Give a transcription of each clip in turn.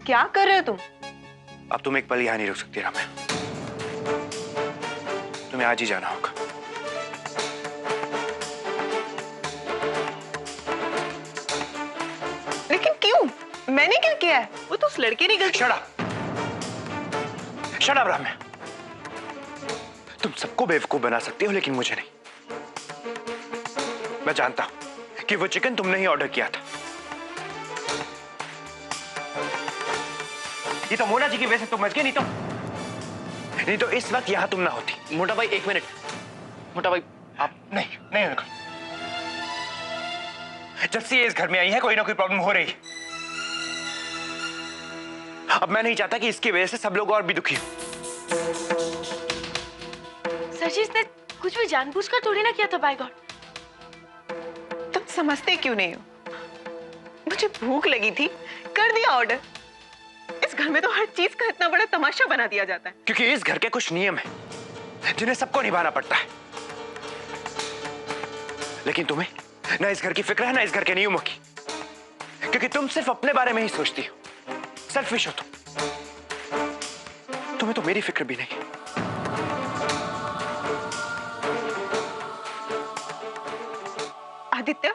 क्या कर रहे हो तुम? अब तुम एक पल यहाँ नहीं रुक सकती राम्या, तुम्हें आज ही जाना होगा। लेकिन क्यों? मैंने क्या किया है? वो तो उस लड़के ने गलती। Shut up, shut up Ramya. तुम सबको बेवकूफ बना सकती हो लेकिन मुझे नहीं। मैं जानता हूं कि वो चिकन तुमने ही ऑर्डर किया था। ये तो मोना जी की वजह से तुम बच गए, नहीं तो इस वक्त यहां तुम ना होती। मोटा भाई एक मिनट, मोटा भाई आप नहीं जब से ये इस घर में आई है कोई ना कोई प्रॉब्लम हो रही है। अब मैं नहीं चाहता कि इसकी वजह से सब लोग और भी दुखी हो। सर जी इसने कुछ भी जानबूझकर थोड़ी ना किया था। बाय गॉड, तुम समझते क्यों नहीं हो? मुझे भूख लगी थी, कर दिया ऑर्डर। इस घर में तो हर चीज का इतना बड़ा तमाशा बना दिया जाता है। क्योंकि इस घर के कुछ नियम हैं जिन्हें सबको निभाना पड़ता है। लेकिन तुम्हें ना इस घर की फिक्र है ना इस घर के नियमों की, क्योंकि तुम सिर्फ अपने बारे में ही सोचती हो। सेल्फिश हो तुम्हें तो मेरी फिक्र भी नहीं। आदित्य,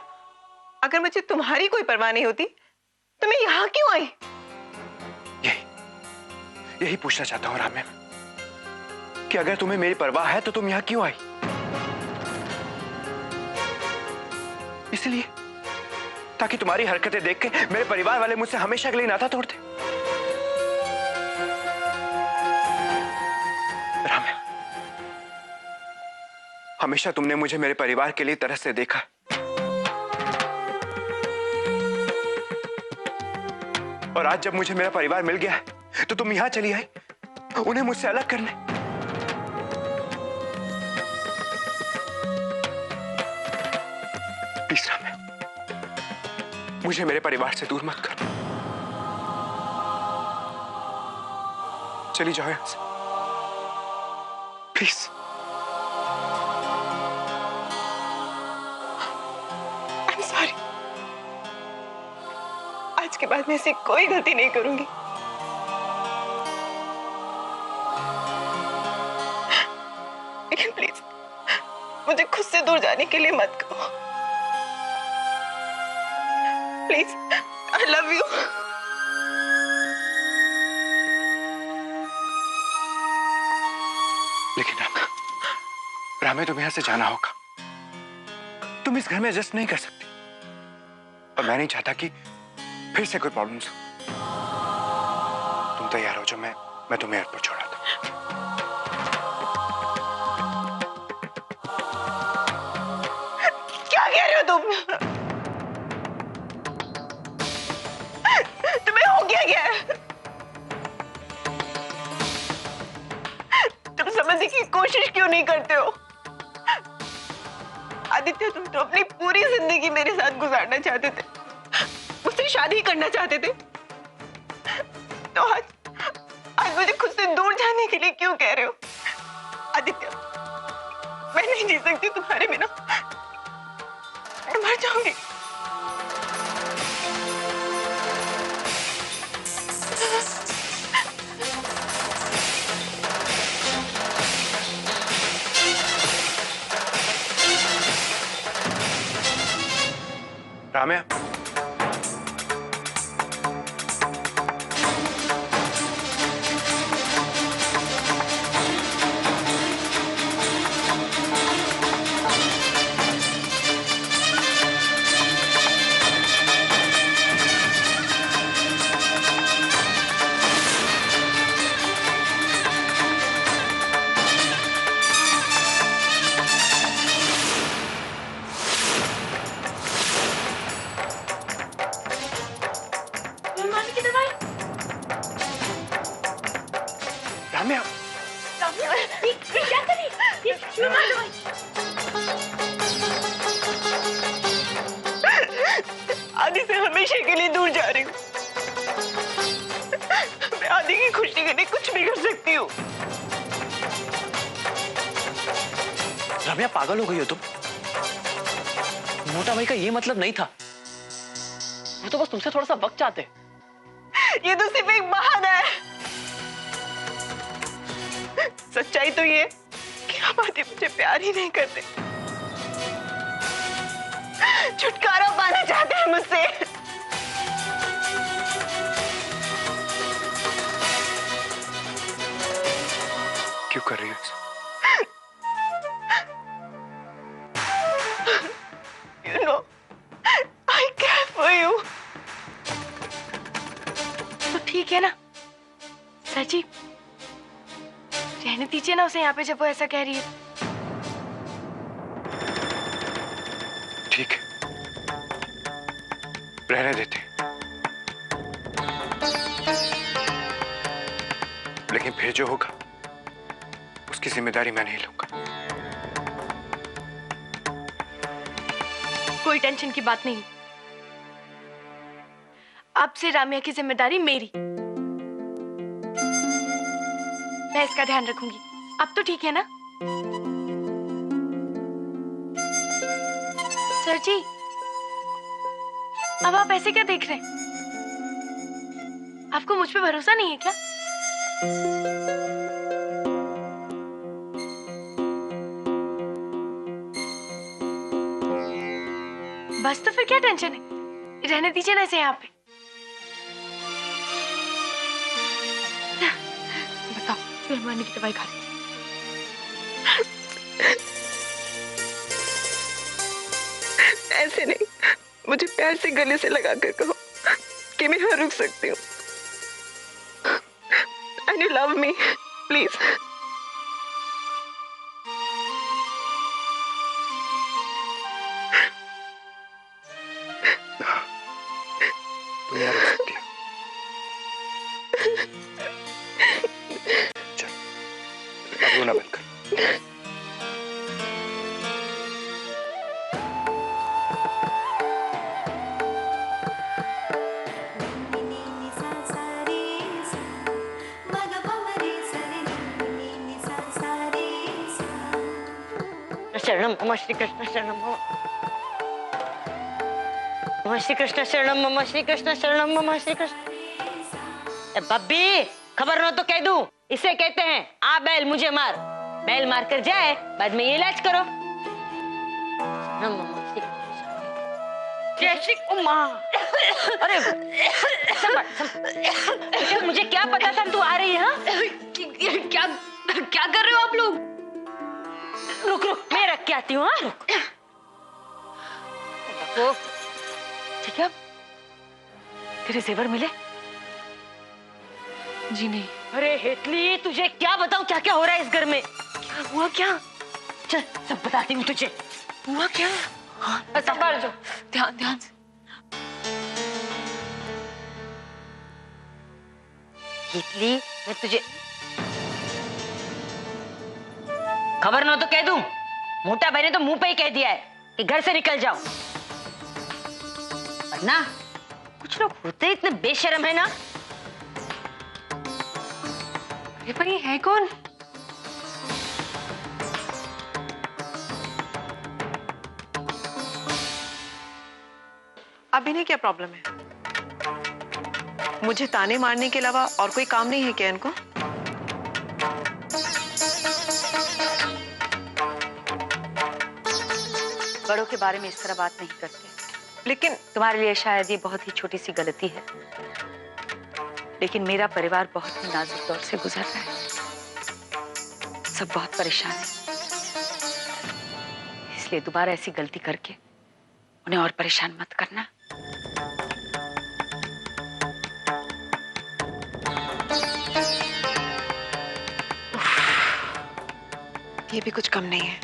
अगर मुझे तुम्हारी कोई परवाह नहीं होती तो मैं यहां क्यों आई? यही पूछना चाहता हूं राम्या कि अगर तुम्हें मेरी परवाह है तो तुम यहां क्यों आई? इसलिए ताकि तुम्हारी हरकतें देख के मेरे परिवार वाले मुझसे हमेशा के लिए नाता तोड़ दे। राम्या, हमेशा तुमने मुझे मेरे परिवार के लिए तरह से देखा। और आज जब मुझे मेरा परिवार मिल गया है तो तुम यहां चली आई उन्हें मुझसे अलग करने। प्लीज राम्या, मुझे मेरे परिवार से दूर मत करो। चली जाओ यहां से प्लीज। I am sorry. आज के बाद मैं ऐसी कोई गलती नहीं करूंगी। लेकिन प्लीज मुझे खुद से दूर जाने के लिए मत कहो। Please, I love you. लेकिन राम्या तुम्हें यहां से जाना होगा। तुम इस घर में एडजस्ट नहीं कर सकती और मैं नहीं चाहता कि फिर से कोई प्रॉब्लम्स हो। तुम तैयार हो जो मैं तुम्हें एयरपोर्ट छोड़ा था। क्या कह रहे हो तुम? तुम्हें हो गया क्या? तुम समझने की कोशिश क्यों नहीं करते हो? आदित्य, तुम तो अपनी पूरी जिंदगी मेरे साथ गुजारना चाहते थे, मुझसे शादी करना चाहते थे, तो आज मुझे खुद से दूर जाने के लिए क्यों कह रहे हो? आदित्य, मैं नहीं जी सकती तुम्हारे बिना, मैं मर जाऊंगी। राम्या, राम्या, क्या कर रही? आदि से हमेशा के लिए दूर जा रही हूँ। मैं आदि की खुशी के लिए कुछ भी कर सकती हूँ। रम्या, पागल हो गई हो तुम? मोटा भाई का ये मतलब नहीं था। वो तो बस तुमसे थोड़ा सा वक्त चाहते। ये तो सिर्फ एक बहाना है। सच्चाई तो ये कि आप आदि मुझे प्यार ही नहीं करते, छुटकारा पाना चाहते हैं मुझसे। क्यों कर रही हो ऐसा? You know, I care for you. तो ठीक है ना सर जी, रहने दीजिए ना उसे यहाँ पे जब वो ऐसा कह रही है। ठीक है, रहने देते हैं। लेकिन फिर जो होगा उसकी जिम्मेदारी मैं नहीं लूंगा। कोई टेंशन की बात नहीं, अब से रामिया की जिम्मेदारी मेरी। मैं इसका ध्यान रखूंगी। अब तो ठीक है ना सर जी? अब आप ऐसे क्या देख रहे हैं? आपको मुझ पे भरोसा नहीं है क्या? बस तो फिर क्या टेंशन है, रहने दीजिए ना इसे यहाँ पे। बताओ, फिर मारने की दवाई खा ली। ऐसे नहीं, मुझे प्यार से गले से लगा कर कहो कि मैं यहाँ रुक सकती हूँ। And you love me, please. तुम यहाँ रुक सकती हो। चल, अब रोना बंद कर। शरणम मम श्री कृष्ण शरणम मम श्री कृष्ण शरणम मम श्री कृष्ण शरणम मम श्री कृष्ण। बब्बी, खबर न तो कह दूं, इसे कहते हैं आ बैल मुझे मार। बैल मार कर जाए, बाद में ये इलाज करो। जय श्री उमा। अरे मुझे क्या पता था तू आ रही है? क्या क्या कर रहे हो आप लोग? रुक रुक, मैं रख के आती हूँ। रुक। ठीक है, तेरे जेवर मिले? जी नहीं। अरे हेतली, तुझे क्या बताऊं क्या क्या हो रहा है इस घर में? क्या हुआ? क्या चल सब बताती हूँ तुझे। हुआ? क्या? हाँ, संभाल जो। ध्यान ध्यान से। हेतली, मैं तुझे खबर न तो कह दूं, मोटा भाई ने तो मुंह पे ही कह दिया है कि घर से निकल जाओ। वरना कुछ लोग होते इतने बेशर्म है ना। अरे पर ये है कौन? अब इन्हें क्या प्रॉब्लम है? मुझे ताने मारने के अलावा और कोई काम नहीं है क्या इनको? बड़ों के बारे में इस तरह बात नहीं करते। लेकिन तुम्हारे लिए शायद ये बहुत ही छोटी सी गलती है, लेकिन मेरा परिवार बहुत ही नाजुक दौर से गुजर रहा है। सब बहुत परेशान है, इसलिए दोबारा ऐसी गलती करके उन्हें और परेशान मत करना। ये भी कुछ कम नहीं है,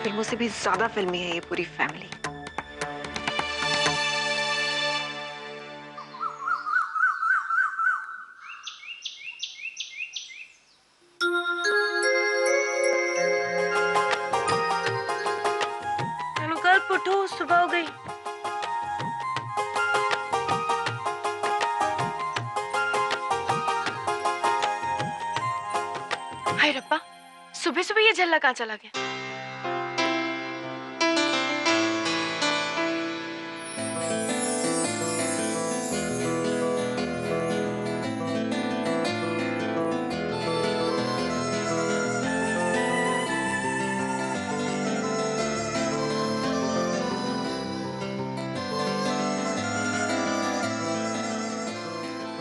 फिल्मों से भी ज्यादा फिल्मी है ये पूरी फैमिली। कल उठो, सुबह हो गई। हाय रब्बा, सुबह सुबह ये झल्ला कहाँ चला गया?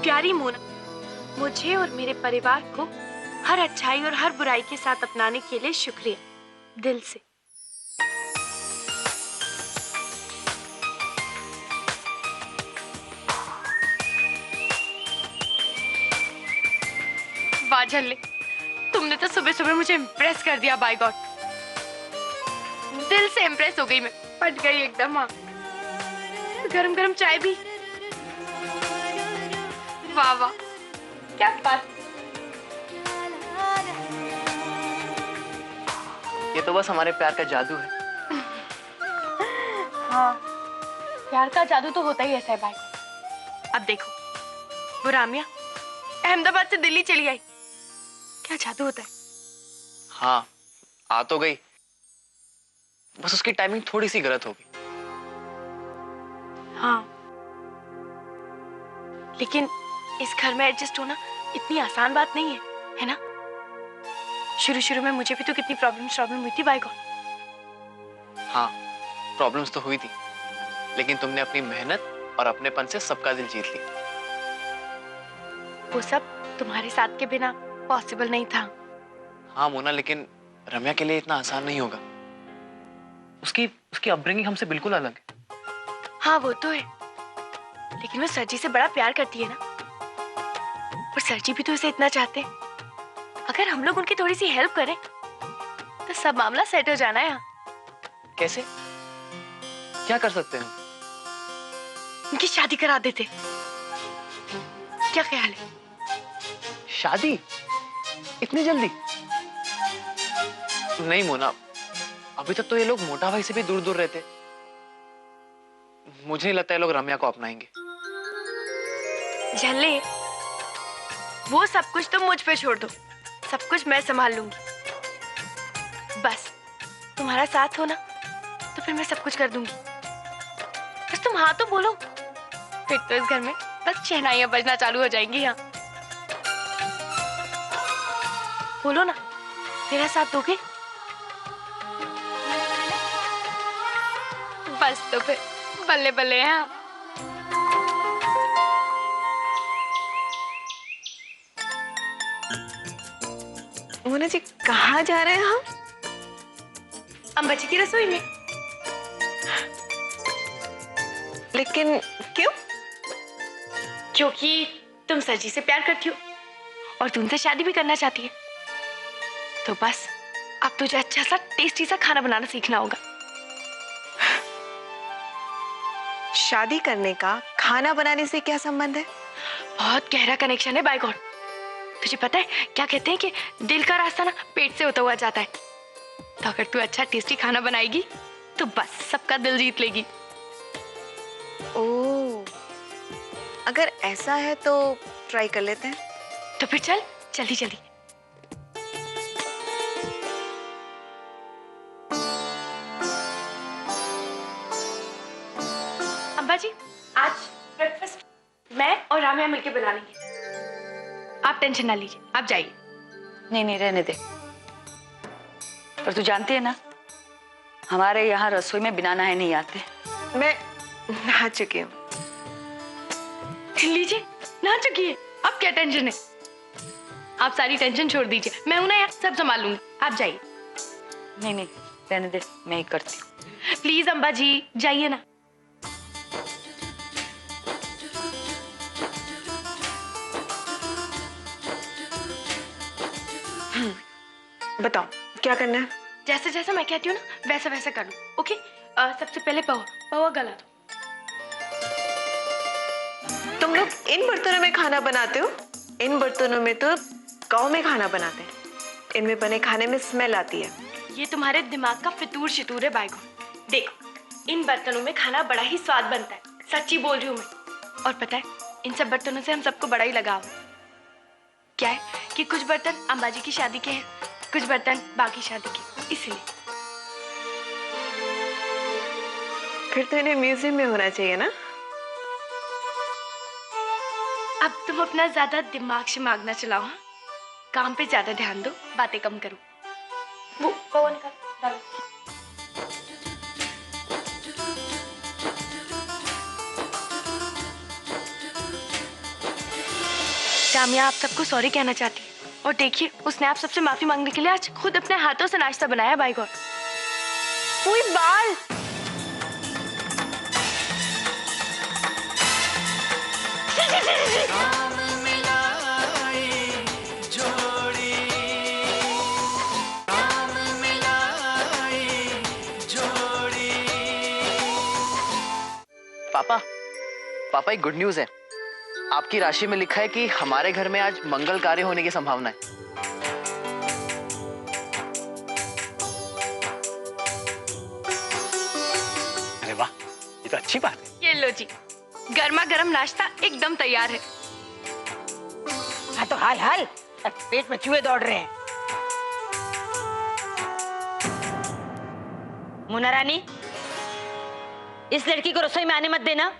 प्यारी मोना, मुझे और मेरे परिवार को हर अच्छाई और हर बुराई के साथ अपनाने के लिए शुक्रिया, दिल से। वाह झल्ले, तुमने तो सुबह सुबह मुझे इम्प्रेस कर दिया। बाय गॉड, दिल से इम्प्रेस हो गई मैं, पट गई एकदम। हाँ, गरम गरम चाय भी। वाह वाह, क्या बात। ये तो बस हमारे प्यार का जादू है। हाँ, प्यार का जादू तो होता ही ऐसा है भाई। अब देखो, वो रामिया अहमदाबाद से दिल्ली चली आई, क्या जादू होता है। हाँ, आ तो गई, बस उसकी टाइमिंग थोड़ी सी गलत हो गई। हाँ, लेकिन इस घर में एडजस्ट होना इतनी आसान बात नहीं है ना। शुरू शुरू में मुझे भी तो कितनी प्रॉब्लम हुई थी बाय गॉड। हाँ, प्रॉब्लम्स तो हुई थी, लेकिन तुमने अपनी मेहनत और अपनेपन से सबका दिल जीत लिया। वो सब तुम्हारे साथ के बिना पॉसिबल नहीं था। हाँ मोना, लेकिन रम्या के लिए इतना आसान नहीं होगा। उसकी उसकी अपब्रिंगिंग हमसे बिल्कुल अलग है। हाँ वो तो है, लेकिन वो सरजी से बड़ा प्यार करती है ना, और सरजी भी तो उसे इतना चाहते हैं। अगर हम लोग उनकी थोड़ी सी हेल्प करें तो सब मामला सेट हो जाना है। यहाँ कैसे, क्या कर सकते हैं? उनकी शादी करा देते, क्या ख्याल है? शादी इतनी जल्दी? नहीं मोना, अभी तक तो ये लोग मोटा भाई से भी दूर दूर रहते। मुझे नहीं लगता ये लोग रम्या को अपनाएंगे। झल्ले, वो सब कुछ तुम मुझ पे छोड़ दो, सब कुछ मैं संभाल लूंगी। बस तुम्हारा साथ हो ना, तो फिर मैं सब कुछ कर दूंगी। बस तुम हाँ तो बोलो, फिर तो इस घर में बस शहनाइयां बजना चालू हो जाएंगी। यहाँ बोलो ना, मेरा साथ दोगे? बस तो फिर बल्ले बल्ले हैं। हाँ, मोना जी कहाँ जा रहे हैं हम? अम्बा जी की रसोई में। लेकिन क्यों? क्योंकि तुम सरजी से प्यार करती हो और तुमसे शादी भी करना चाहती है, तो बस अब तुझे अच्छा सा टेस्टी सा खाना बनाना सीखना होगा। शादी करने का खाना बनाने से क्या संबंध है? बहुत गहरा कनेक्शन है बाय गॉड। तुझे पता है क्या कहते हैं कि दिल का रास्ता ना पेट से होता हुआ जाता है। तो अगर तू अच्छा टेस्टी खाना बनाएगी तो बस सबका दिल जीत लेगी। ओह, अगर ऐसा है तो ट्राई कर लेते हैं। तो फिर चल, जल्दी जल्दी। अम्बा जी, आज ब्रेकफास्ट मैं और रामिया मिलके बना लेंगे, आप टेंशन ना लीजिए, आप जाइए। नहीं नहीं, रहने दे। पर तू जानती है ना, हमारे यहाँ रसोई में बिना नहाए नहीं आते। मैं नहा चुकी हूँ। लीजिए, नहा चुकी है, अब क्या टेंशन है? आप सारी टेंशन छोड़ दीजिए, मैं हूं ना यार, सब संभाल लूंगी, आप जाइए। नहीं नहीं, रहने दे, मैं ही करती हूँ। प्लीज अम्बा जी जाइए ना। बताओ क्या करना है? जैसे जैसे मैं कहती हूँ ना वैसे वैसे कर लो, ओके? सबसे पहले पोहा पोहा गला दो। तुम लोग इन बर्तनों में खाना बनाते हो? इन बर्तनों में तो गांव में खाना बनाते हैं। इनमें बने खाने में स्मेल आती है। ये तुम्हारे दिमाग का फितूर शितूर है बाइगो। देखो, इन बर्तनों में खाना बड़ा ही स्वाद बनता है, सच्ची बोल रही हूँ मैं। और पता है, इन सब बर्तनों से हम सबको बड़ा ही लगाव है। क्या है कि कुछ बर्तन अंबाजी की शादी के हैं, कुछ बर्तन बाकी शादी के, इसलिए। फिर तो इन्हें म्यूजियम में होना चाहिए ना? अब तुम अपना ज्यादा दिमाग शिमाग ना चलाओ, हाँ? काम पे ज्यादा ध्यान दो, बातें कम करो। वो पवन का डालो। जामिया आप सबको सॉरी कहना चाहती है और देखिए उसने आप सबसे माफी मांगने के लिए आज खुद अपने हाथों से नाश्ता बनाया। By God. कोई बाल पापा, पापा एक गुड न्यूज है। आपकी राशि में लिखा है कि हमारे घर में आज मंगल कार्य होने की संभावना है। अरे वाह, ये तो अच्छी बात है। ये लो जी, गर्मा गर्म नाश्ता एकदम तैयार है। हाँ तो हाल हाल, पेट में चूहे दौड़ रहे हैं। मुन्ना रानी, इस लड़की को रसोई में आने मत देना।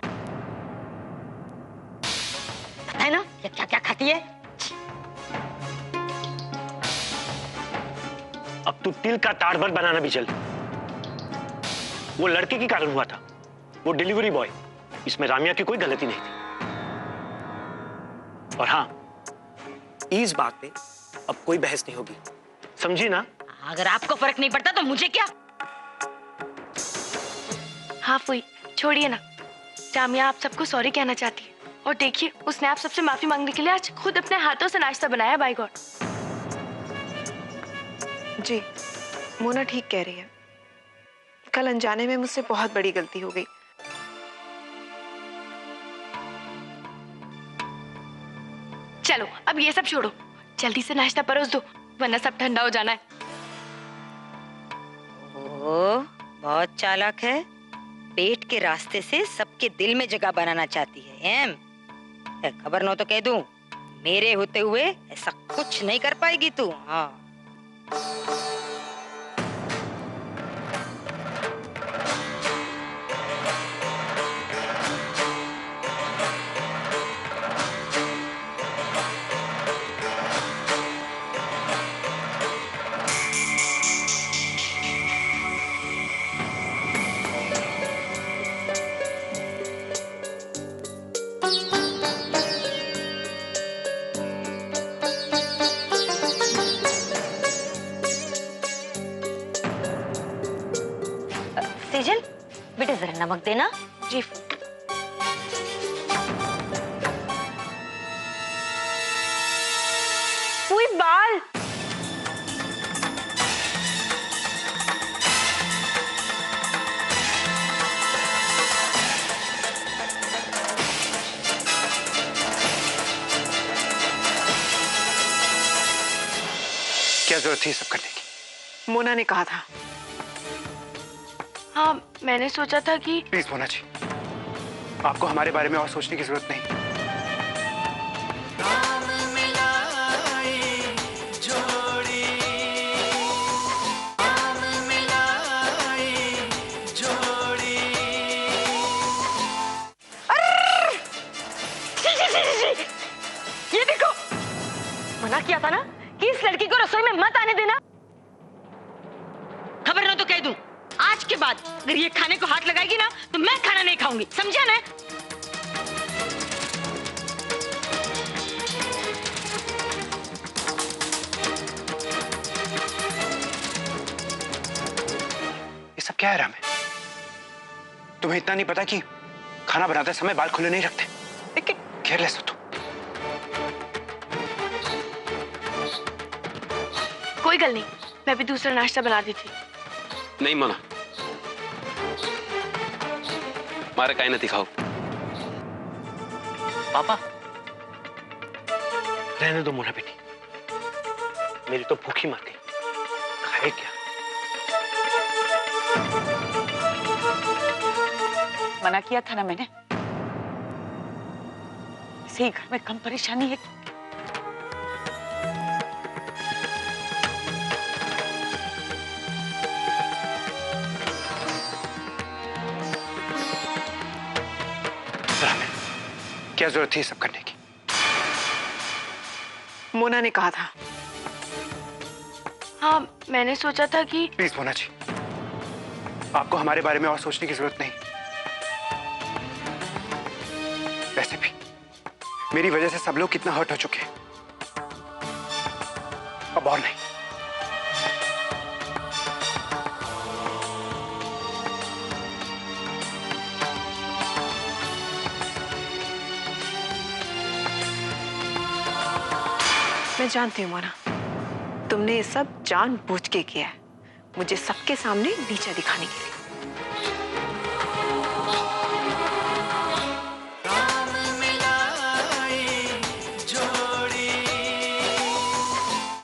पता है ना क्या क्या क्या खाती है। अब तू तिल का ताड़ मत बनाना भी चल। वो लड़के के कारण हुआ था, वो डिलीवरी बॉय, इसमें रामिया की कोई गलती नहीं थी। और हाँ, इस बात पे अब कोई बहस नहीं होगी, समझी ना? अगर आपको फर्क नहीं पड़ता तो मुझे क्या। हाँ फुई, छोड़िए ना। जामिया आप सबको सॉरी कहना चाहती है और देखिए उसने आप सबसे माफी मांगने के लिए आज खुद अपने हाथों से नाश्ता बनाया। By God. जी, मोना ठीक कह रही है। कल अनजाने में मुझसे बहुत बड़ी गलती हो गई। चलो अब ये सब छोड़ो, जल्दी से नाश्ता परोस दो वरना सब ठंडा हो जाना है। ओ, बहुत चालाक है। पेट के रास्ते से सबके दिल में जगह बनाना चाहती है। खबर न हो तो कह दूं, मेरे होते हुए ऐसा कुछ नहीं कर पाएगी तू। हाँ। सेजल, बेटा जरा नमक देना। जी। कोई बाल क्या जरूरत थी सब करने की? मोना ने कहा था। हाँ, मैंने सोचा था कि प्लीज मोना जी, आपको हमारे बारे में और सोचने की जरूरत नहीं। ये देखो, मना किया था ना कि इस लड़की को रसोई में मत आने देना। खबर ना तो कह दूं, आज के बाद अगर ये खाने को हाथ लगाएगी ना तो मैं खाना नहीं खाऊंगी, समझा ना? ये सब क्या है रामे? तुम्हें इतना नहीं पता कि खाना बनाते समय बाल खुले नहीं रखते? लेकिन केयरलेस हो तुम। कोई गल नहीं, मैं भी दूसरा नाश्ता बना देती। नहीं मोना, मारे काय नहीं खाओ। पापा, रहने दो मोना बेटी, मेरी तो भूख ही मर गई, खाए क्या? मना किया था ना मैंने, इसी घर में कम परेशानी है। क्या जरूरत थी सब करने की? मोना ने कहा था। हाँ, मैंने सोचा था कि प्लीज मोना जी, आपको हमारे बारे में और सोचने की जरूरत नहीं। वैसे भी मेरी वजह से सब लोग कितना हर्ट हो चुके हैं। अब और नहीं। मैं जानती हूँ मोना, तुमने ये सब जानबूझ के किया है, मुझे सबके सामने नीचा दिखाने के लिए।